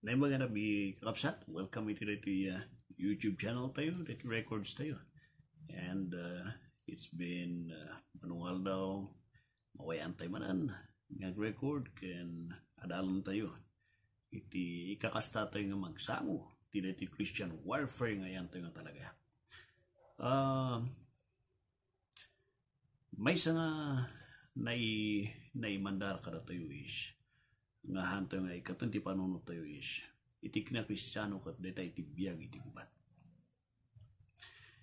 Mga nabi kapsat, welcome ito dito YouTube channel tayo, dito records tayo. And it's been manual daw, mawayan tayo manan, nag-record, kan adalan tayo. Iti ikakasta tayo nga magsango, iti Christian warfare ngayon tayo nga talaga. May isa nga naimandar kada tayo nga hanto nga ikaton ti panunot tayo iti na Kristiyano kat deta iti biyag iti gubat.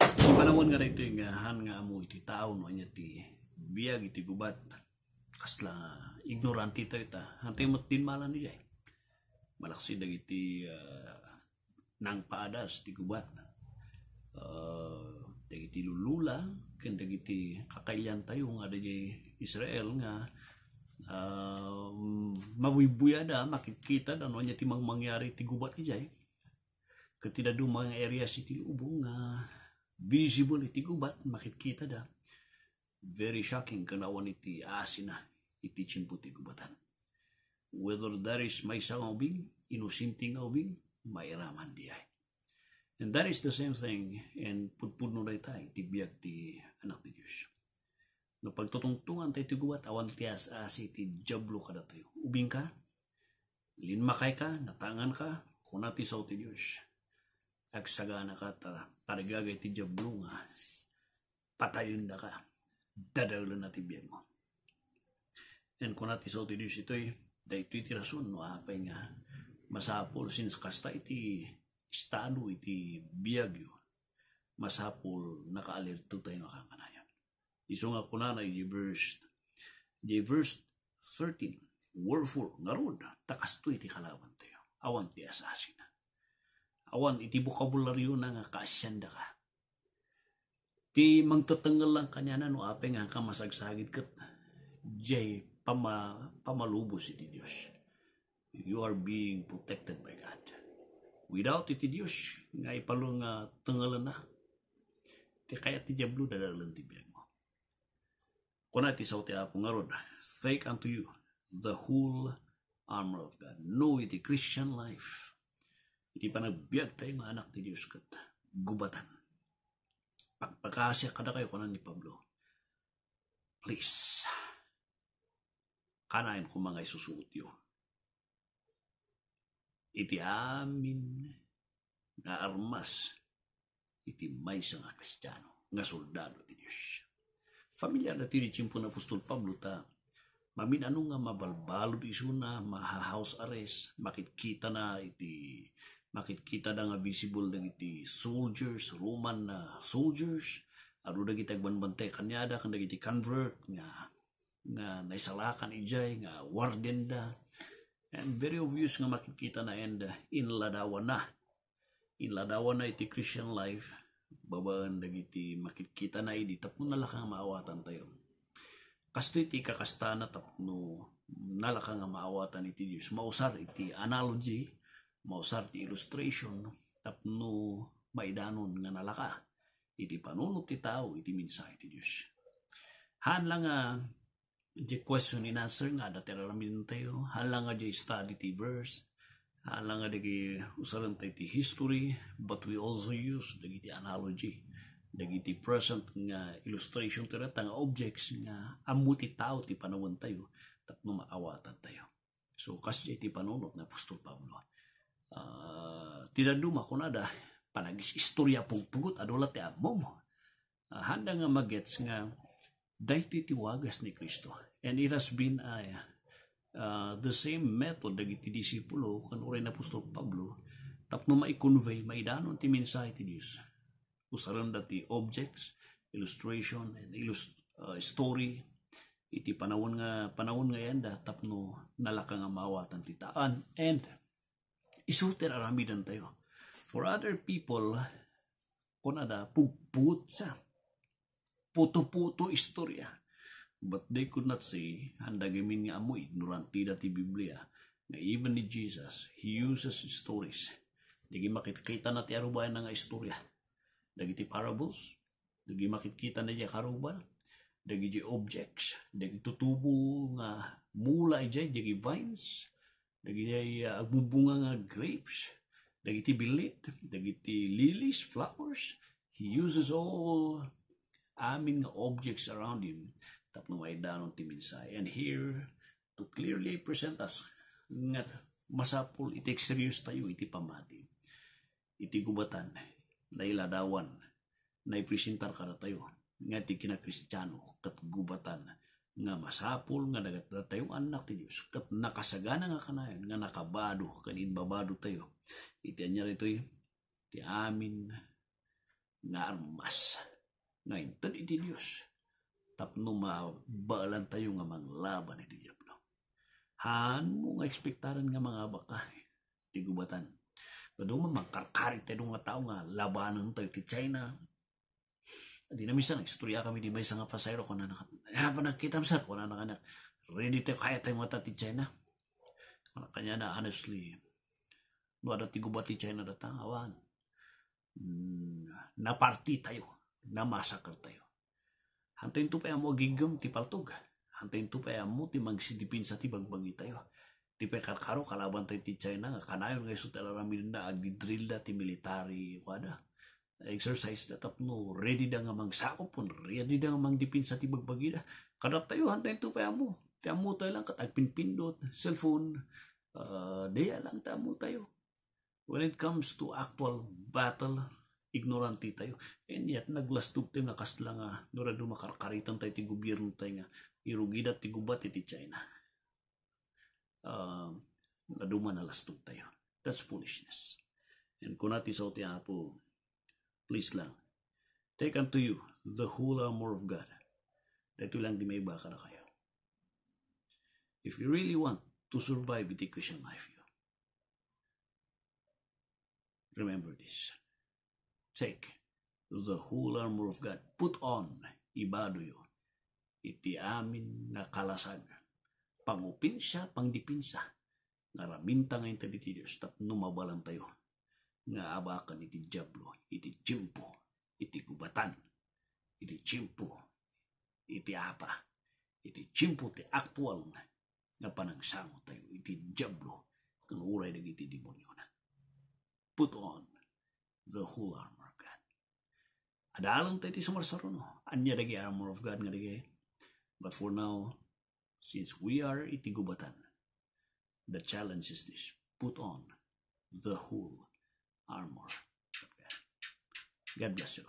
Iti panahon nga dito nga han nga amo iti tao no anya ti biyag iti gubat kasla ignorante tayo ta hantay mo tinmalan niya malaksi dagiti nang paadas ti gubat dagiti lulula ken dagiti kakailan tayo nga dagiti Israel nga mabuyada makikita da no nya ti mangyari ti gubat ijay ketida do mga areas iti lubong nga visible iti gubat makikita da very shocking kanawan iti asina iti chimpo ti gubatan whether there is may sa ubing inusinting ubing mairaman diay and that is the same thing and pudpudno na itay ti biag ti anak ni Diyos. No pagtutungtungan tayo tigubat awan tias asi ti jablo kada tayo. Ubing ka, linmakay ka, natangan ka, kunati sa ti Diyos. Agsagana ka, tarigagay ti jablo nga, patayon da ka, dadawlan na ti biyag mo. And kunati sa ti Diyos ito'y, dahil iti rason, no apay nga, masapol, since kasta iti estado, iti biyag yun, masapol, nakaalirto tayo nakakanayan. Iso nga kunanay di verse 13 wherefore ngarod takasto iti kalaban tayo awan ti asasin awan iti bokabularyo na nga kaasyanda ka ti magtatanggal lang kanya na no apay nga ka masagsagid kat jay pamalubos iti Diyos. You are being protected by God. Without iti Diyos nga ipalo nga tanggalan na ti kaya ti diablo dadalan ti biyag. Kunati sa uti apo nga ron, take unto you the whole armor of God. Know iti Christian life. Iti panagbiag tayo nga anak ni Diyos kat gubatan. Pagpakasya kada kayo kunan ni Pablo. Please, kanain ko mga isusuot yun. Iti amin nga armas, iti may sa nga Kristiyano, nga soldado ni Diyos. Familiar na tinichimpo na Apostol Pablo ta mamin ano nga mabalbalod iso na maha-house arrest makikita na nga visible na iti soldiers Roman na soldiers aro dagiti agbanbantay kanyada kan dagiti convert nga naisalakan ijay nga warden da and very obvious nga makikita na and inladawan na iti Christian life babaan dagiti makikita na idi tapno nalakang maawatan tayo. Kasto iti kakastana tapno nalakang maawatan iti Diyos. Mausar iti analogy, mausar iti illustration tapno maidanon nga nalaka. Iti panunot ti tao iti minsay iti Diyos. Han lang nga di question and answer nga datiramin tayo. Han lang nga di study ti verse. Alang nga dagi usaran tayo ti history, but we also use dagiti analogy, dagiti present nga illustration tayo nga objects nga amuti tao ti panawon tayo tapno maawatan tayo. So kasi ti panunot na Apostol Pablo. Tidaduma kunada panagis istorya pugpugot adola ti amom. Handa nga magets nga dahiti ti wagas ni Kristo. And it has been the same method dagiti disipulo kan uray na Apostol Pablo tapno mai-convey maidanon ti mensahe ti Dios usaran dati objects illustration and story iti panawon nga yanda tapno nalaka nga maawatan ti taan and isuter aramidan tayo for other people kunada pugput sa puto istorya. But they could not say, handagamin nga amo, ignorante dati Biblia, na even ni Jesus, He uses stories. Dagi makikita na ti arubayan nga istorya. Dagi ti parables, dagi makikita na di karuban, dagi di objects, dagi tutubo nga mula ijay, dagi vines, dagiti agbubunga nga grapes, dagiti bilit, dagiti lilies, flowers. He uses all amin nga objects around him tapno may danon ti minsay. And here to clearly present us nga masapul iti serious tayo iti pamati. Iti gubatan na iladawan na ipresentar kada tayo nga ti kinakristyano kat gubatan nga masapul nga dagat tayong anak ti Dios kat nakasagana nga kanayon nga nakabado kanin babado tayo iti anya rito'y ti amin nga armas nga inted iti Dios tapno mabalan tayo nga manglaban iti diablo. Han mo nga ekspektaran nga mga baka ti gubatan. Kadung magkarkarit tayo nga tao nga labanan tayo ti China. Di na minsan, istorya kami di ba isang nga pasayro kung nakita mo sir, kung anak ready tayo kaya tayo mata ti China. Kanya na honestly, wala ti gubat ti China datang awan. Naparti tayo, namasakar tayo. Hantayin to pa mo gigam ti paltog. Hantayin to pa mo ti magsidipin sa ti bagbagi tayo. Ti pa karkaro kalaban tayo ti China, kanayon nga iso talaramin na agdi-drill da ti military kwada. Exercise na tapno, ready da nga magsakop pun, ready da nga mangdipin sa ti bagbagi da. Kadap tayo, hantayin to pa mo. Ti amo tayo lang katagpinpindot, cellphone, daya lang ta amo tayo. When it comes to actual battle, ignorante tayo. And yet, naglastog tayo nga kasla nga, norado makarkaritan tayo ti gobyerno tayo nga, irugida ti gubat iti China. Naduma na lastog tayo. That's foolishness. And kung natin sa ti Apo, please lang, take unto you the whole armor of God. Dito lang di may baka na kayo. If you really want to survive the Christian life, remember this. Take the whole armor of God. Put on, ibado yun. Iti amin na kalasag. Pangupinsya, pangdipinsa. Ngaraminta ngayon tayo iti Diyos. Tap numabalan tayo. Nga abakan iti diablo, iti tiyempo, iti gubatan, iti tiyempo, iti apa, iti tiyempo, iti aktual nga panagsamo tayo, iti diablo, kang uray na iti demonyo na. Put on the whole armor of God. Adalang tayo iti sumarsaro, no? Anya dagi armor of God nga dagi. But for now, since we are iti gubatan, the challenge is this: put on the whole armor of God. God bless you.